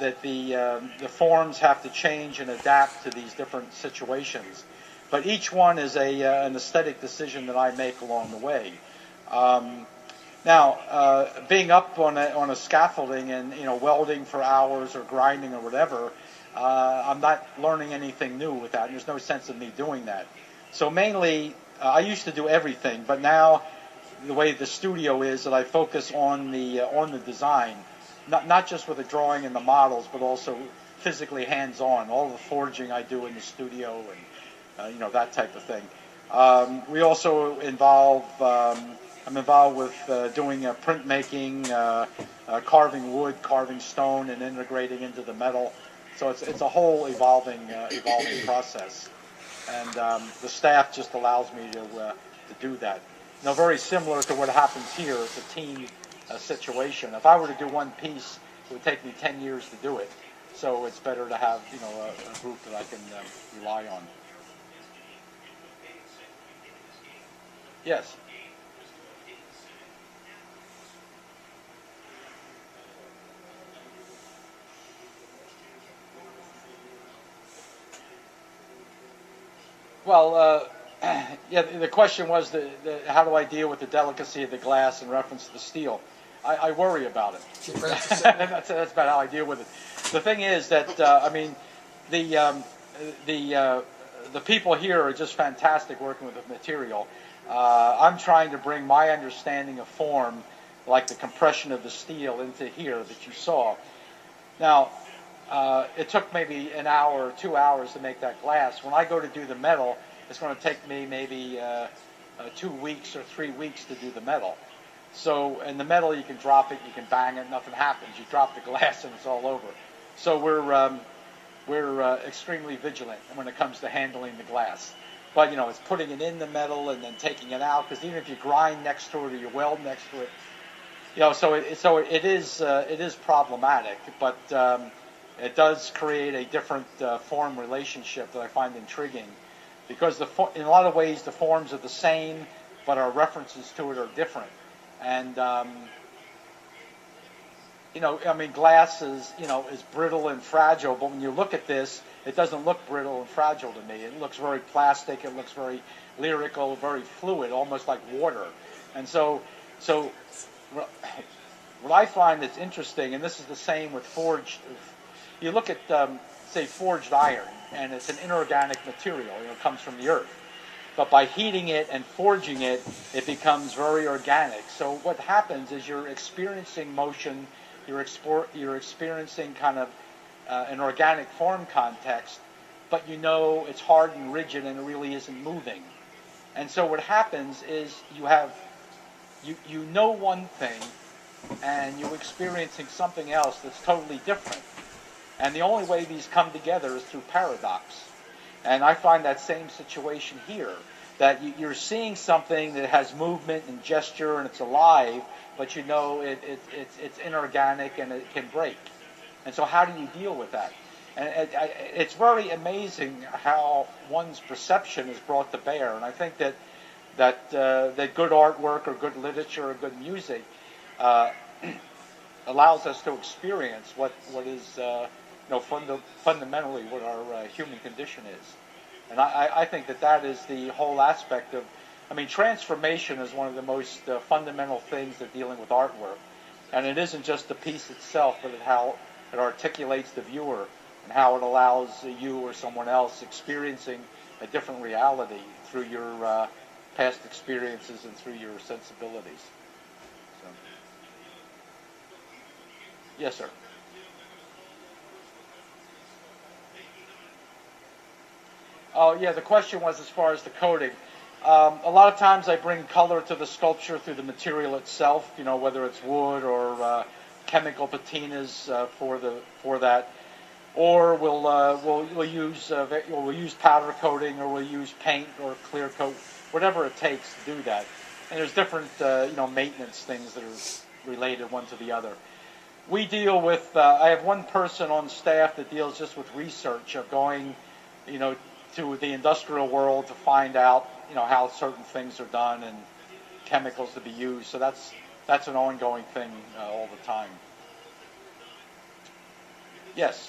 that the forms have to change and adapt to these different situations, but each one is an aesthetic decision that I make along the way. Now, being up on a scaffolding and welding for hours or grinding or whatever, I'm not learning anything new with that. And there's no sense of me doing that. So mainly, I used to do everything, but now the way the studio is, that I focus on the design, not just with the drawing and the models, but also physically hands-on. All the forging I do in the studio, and that type of thing. We also involve. I'm involved with doing printmaking, carving wood, carving stone, and integrating into the metal. So it's a whole evolving process, and the staff just allows me to do that. Very similar to what happens here. It's a team situation. If I were to do one piece, it would take me 10 years to do it. So it's better to have a group that I can rely on. Yes. Well, yeah, the question was how do I deal with the delicacy of the glass in reference to the steel? I worry about it. That's about how I deal with it. The thing is that the people here are just fantastic working with the material. I'm trying to bring my understanding of form, like the compression of the steel, into here that you saw. Now, it took maybe an hour or 2 hours to make that glass. When I go to do the metal, it's going to take me maybe 2 weeks or 3 weeks to do the metal. So in the metal, you can drop it, you can bang it, nothing happens. You drop the glass and it's all over. So we're extremely vigilant when it comes to handling the glass. But it's putting it in the metal and then taking it out, because even if you grind next to it or you weld next to it, so it is problematic. But it does create a different form relationship that I find intriguing, because in a lot of ways the forms are the same, but our references to it are different. And glass is brittle and fragile, but when you look at this, it doesn't look brittle and fragile to me. It looks very plastic. It looks very lyrical, very fluid, almost like water. And so what I find that's interesting, and this is the same with forged. You look at say forged iron, and it's an inorganic material. It comes from the earth. But by heating it and forging it, it becomes very organic. So what happens is you're experiencing motion, you're experiencing kind of an organic form context, but it's hard and rigid and it really isn't moving. And so what happens is you know one thing and you're experiencing something else that's totally different. And the only way these come together is through paradox. And I find that same situation here, that you're seeing something that has movement and gesture and it's alive, but it's inorganic and it can break. And so how do you deal with that? And it's very amazing how one's perception is brought to bear. And I think that good artwork or good literature or good music allows us to experience what is fundamentally what our human condition is. And I think that is the whole aspect of, transformation is one of the most fundamental things that dealing with artwork. And it isn't just the piece itself, but how it articulates the viewer and how it allows you or someone else experiencing a different reality through your past experiences and through your sensibilities. So. Yes, sir. Oh, yeah, the question was as far as the coating. A lot of times I bring color to the sculpture through the material itself, whether it's wood or chemical patinas for that, or we'll use powder coating, or we'll use paint or clear coat, whatever it takes to do that. And there's different maintenance things that are related one to the other. We deal with. I have one person on staff that deals just with research of going, to the industrial world to find out, how certain things are done and chemicals to be used. So that's an ongoing thing all the time. Yes.